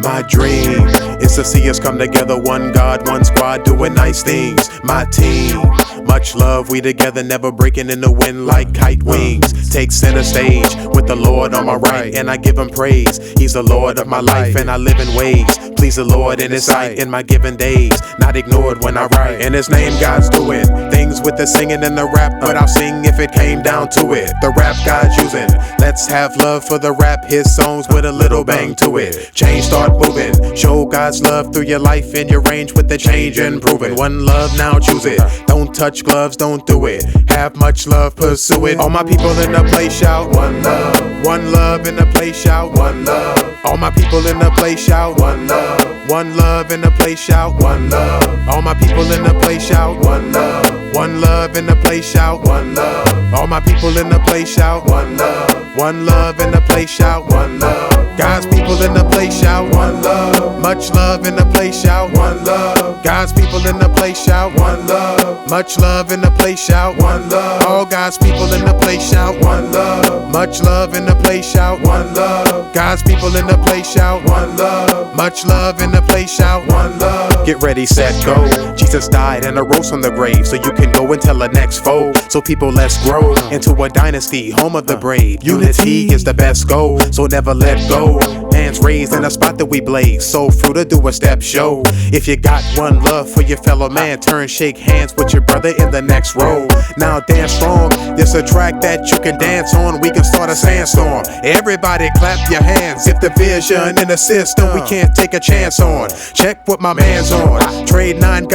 My dream is to see us come together, one God, one squad, doing nice things. My team, much love, we together, never breaking in the wind like kite wings. Take center stage with the Lord on my right, and I give him praise. He's the Lord of my life, and I live in ways please the Lord in his sight in my given days, not ignored when I write. In his name God's doing things with the singing and the rap, but I'll sing if it came down to it. The rap God's using, let's have love for the rap, his songs with a little bang to it. Change start moving, show God's love through your life and your range with the change improving. One love, now choose it. Don't touch gloves, don't do it. Have much love, pursue it. All my people in the place shout one love. One love in the place shout one love. All my people in the place shout one love. One love in the place shout one love. All my people in the place shout one love. One love in the place shout one love. All my people in the place shout one love. One love in the place shout one love. God's people in the place shout one love. Much love in the place shout one love. God's people in the place shout one love. Much love in the place shout one love. All God's people in the place shout one love. Much love in the place shout one love. God's people in the place shout one love. Much love in the place shout one love. Get ready, set, go. Jesus died and arose from the grave, so you can go and tell the next foe. So people, let's grow into a dynasty, home of the brave. Unity is the best goal, so never let go. Hands raised in a spot that we blaze, soul fruit to do a step show. If you got one love for your fellow man, turn shake hands with your brother in the next row. Now dance strong, there's a track that you can dance on. We can start a sandstorm. Everybody clap your hands if the vision in the system we can't take a chance on. Check what my man's on. Trade 9